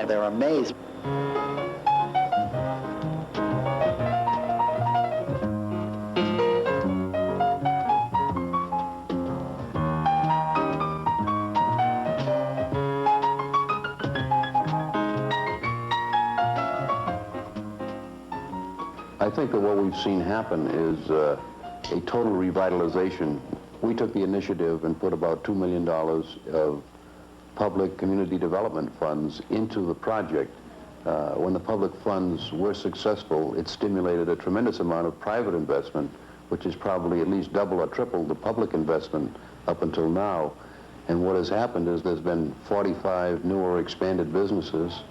they're amazed. I think that what we've seen happen is a total revitalization. We took the initiative and put about $2 million of public community development funds into the project. When the public funds were successful, it stimulated a tremendous amount of private investment, which is probably at least double or triple the public investment up until now. And what has happened is there's been 45 new or expanded businesses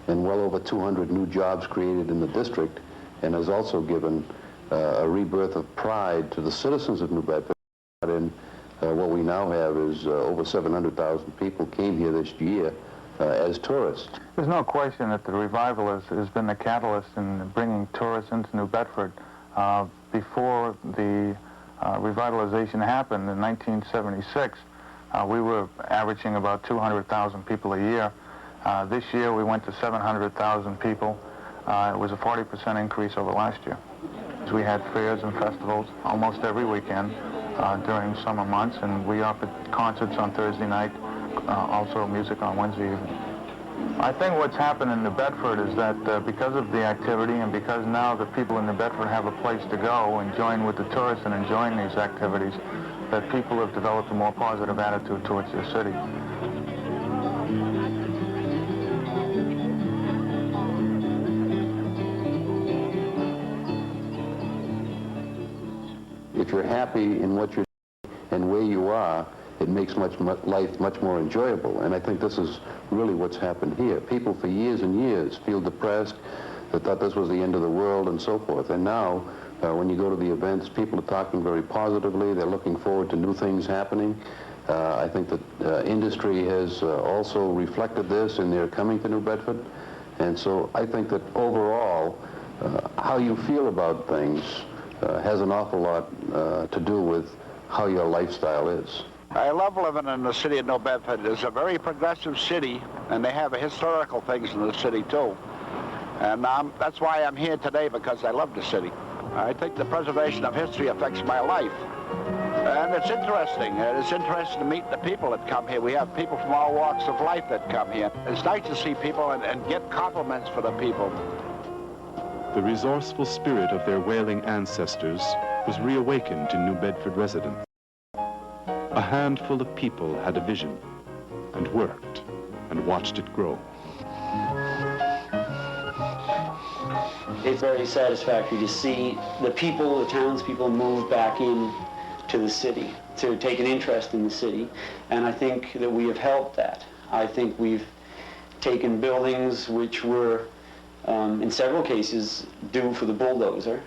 and well over 200 new jobs created in the district, and has also given a rebirth of pride to the citizens of New Bedford. And what we now have is over 700,000 people came here this year as tourists. There's no question that the revival has been the catalyst in bringing tourists into New Bedford. Before the revitalization happened in 1976, we were averaging about 200,000 people a year. This year we went to 700,000 people. It was a 40% increase over last year. We had fairs and festivals almost every weekend during summer months, and we offered concerts on Thursday night, also music on Wednesday evening. I think what's happened in New Bedford is that because of the activity and because now the people in New Bedford have a place to go and join with the tourists and enjoying these activities, that people have developed a more positive attitude towards their city. If you're happy in what you're doing and where you are, it makes life much more enjoyable. And I think this is really what's happened here. People for years and years feel depressed, they thought this was the end of the world and so forth. And now, when you go to the events, people are talking very positively. They're looking forward to new things happening. I think that industry has also reflected this, and they're coming to New Bedford. And so I think that overall, how you feel about things has an awful lot to do with how your lifestyle is. I love living in the city of New Bedford. It's a very progressive city, and they have historical things in the city too. And that's why I'm here today, because I love the city. I think the preservation of history affects my life. And it's interesting. It's interesting to meet the people that come here. We have people from all walks of life that come here. It's nice to see people and get compliments for the people. The resourceful spirit of their whaling ancestors was reawakened in New Bedford residents. A handful of people had a vision and worked and watched it grow. It's very satisfactory to see the people, the townspeople, move back in to the city, to take an interest in the city, and I think that we have helped that. I think we've taken buildings which were, in several cases, due for the bulldozer,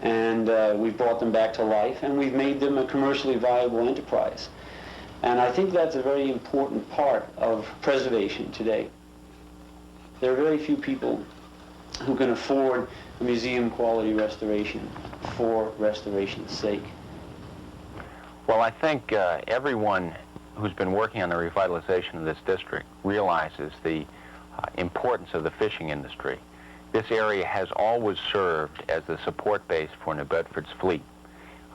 and we've brought them back to life, and we've made them a commercially viable enterprise. And I think that's a very important part of preservation today. There are very few people who can afford a museum-quality restoration for restoration's sake. Well, I think everyone who's been working on the revitalization of this district realizes the importance of the fishing industry. This area has always served as the support base for New Bedford's fleet.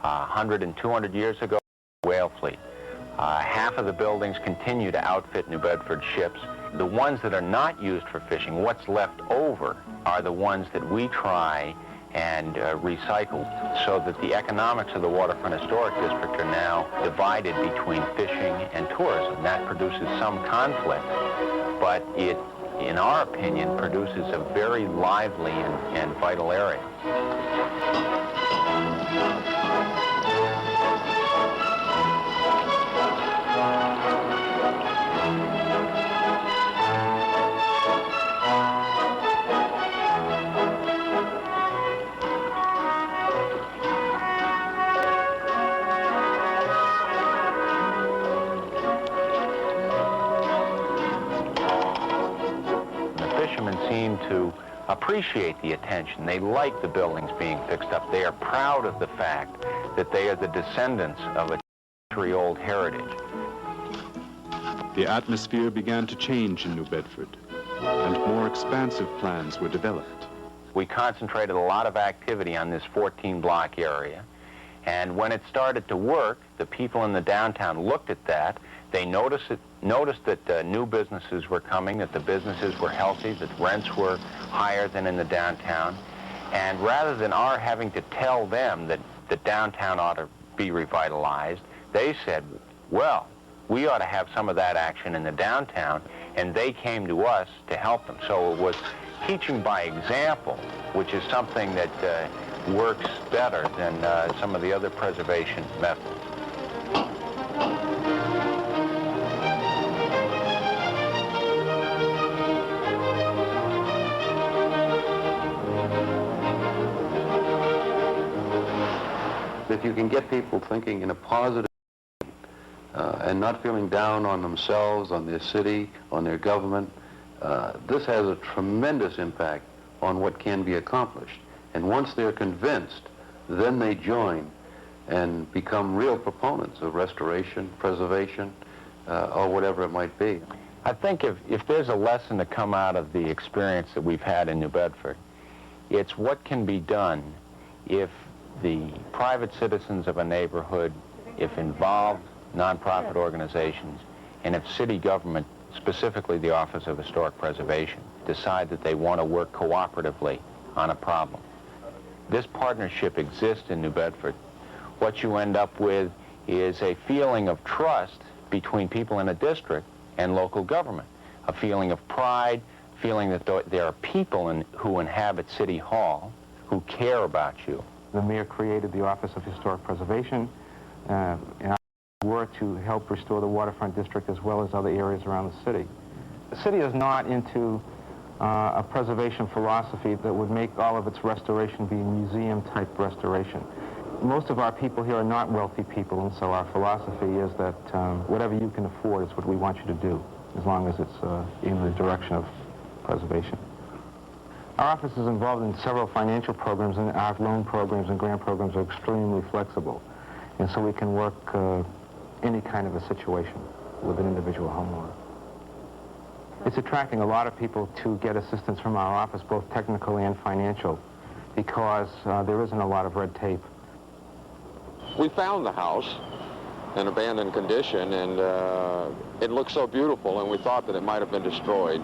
100 and 200 years ago, whale fleet. Half of the buildings continue to outfit New Bedford ships. The ones that are not used for fishing, what's left over, are the ones that we try and recycle, so that the economics of the Waterfront Historic District are now divided between fishing and tourism. That produces some conflict, but it, in our opinion, produces a very lively and vital area. Seem to appreciate the attention. They like the buildings being fixed up. They are proud of the fact that they are the descendants of a century-old heritage. The atmosphere began to change in New Bedford, and more expansive plans were developed. We concentrated a lot of activity on this 14-block area, and when it started to work, the people in the downtown looked at that. They noticed that new businesses were coming, that the businesses were healthy, that rents were higher than in the downtown. And rather than our having to tell them that the downtown ought to be revitalized, they said, well, we ought to have some of that action in the downtown, and they came to us to help them. So it was teaching by example, which is something that works better than some of the other preservation methods. If you can get people thinking in a positive and not feeling down on themselves, on their city, on their government, this has a tremendous impact on what can be accomplished. And once they're convinced, then they join and become real proponents of restoration, preservation, or whatever it might be. I think if there's a lesson to come out of the experience that we've had in New Bedford, it's what can be done if the private citizens of a neighborhood, if involved nonprofit organizations, and if city government, specifically the Office of Historic Preservation, decide that they want to work cooperatively on a problem. This partnership exists in New Bedford. What you end up with is a feeling of trust between people in a district and local government, a feeling of pride, feeling that there are people who inhabit City Hall who care about you. The mayor created the Office of Historic Preservation, and I work to help restore the waterfront district as well as other areas around the city. The city is not into a preservation philosophy that would make all of its restoration be museum-type restoration. Most of our people here are not wealthy people, and so our philosophy is that whatever you can afford is what we want you to do, as long as it's in the direction of preservation. Our office is involved in several financial programs, and our loan programs and grant programs are extremely flexible. And so we can work any kind of a situation with an individual homeowner. It's attracting a lot of people to get assistance from our office, both technical and financial, because there isn't a lot of red tape. We found the house in abandoned condition, and it looked so beautiful, and we thought that it might have been destroyed.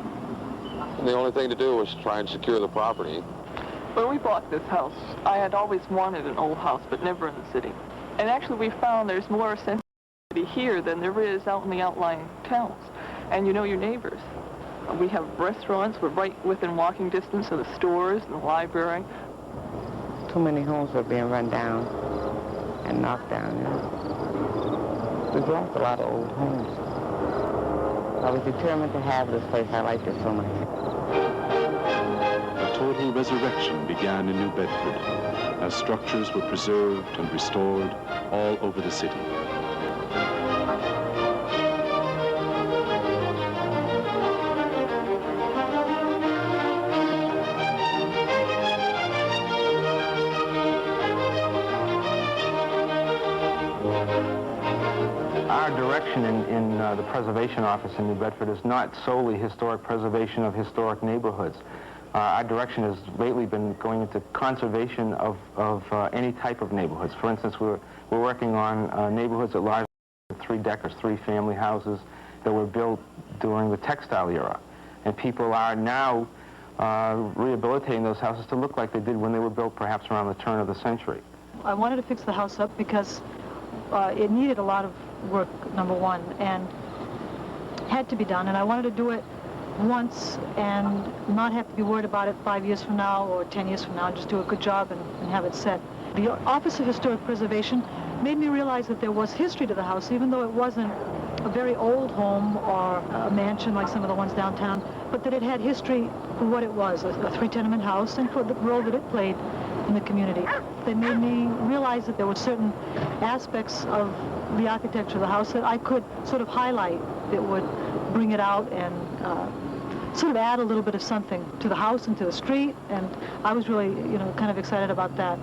And the only thing to do was try and secure the property. When we bought this house, I had always wanted an old house, but never in the city. And actually we found there's more sensitivity here than there is out in the outlying towns. And you know your neighbors. We have restaurants, we're right within walking distance of the stores and the library. Too many homes were being run down and knocked down. You know. We've lost a lot of old homes. I was determined to have this place. I liked it so much. A total resurrection began in New Bedford as structures were preserved and restored all over the city. Our direction in the Preservation Office in New Bedford is not solely historic preservation of historic neighborhoods. Our direction has lately been going into conservation of any type of neighborhoods. For instance, we're working on neighborhoods at large, three-deckers, three-family houses that were built during the textile era. And people are now rehabilitating those houses to look like they did when they were built perhaps around the turn of the century. I wanted to fix the house up because it needed a lot of work, number one, and had to be done, and I wanted to do it once and not have to be worried about it 5 years from now or 10 years from now, just do a good job and have it set. The Office of Historic Preservation made me realize that there was history to the house, even though it wasn't a very old home or a mansion like some of the ones downtown, but that it had history for what it was, a three-tenement house, and for the role that it played in the community. They made me realize that there were certain aspects of the architecture of the house that I could sort of highlight that would bring it out and sort of add a little bit of something to the house and to the street, and I was really, kind of excited about that.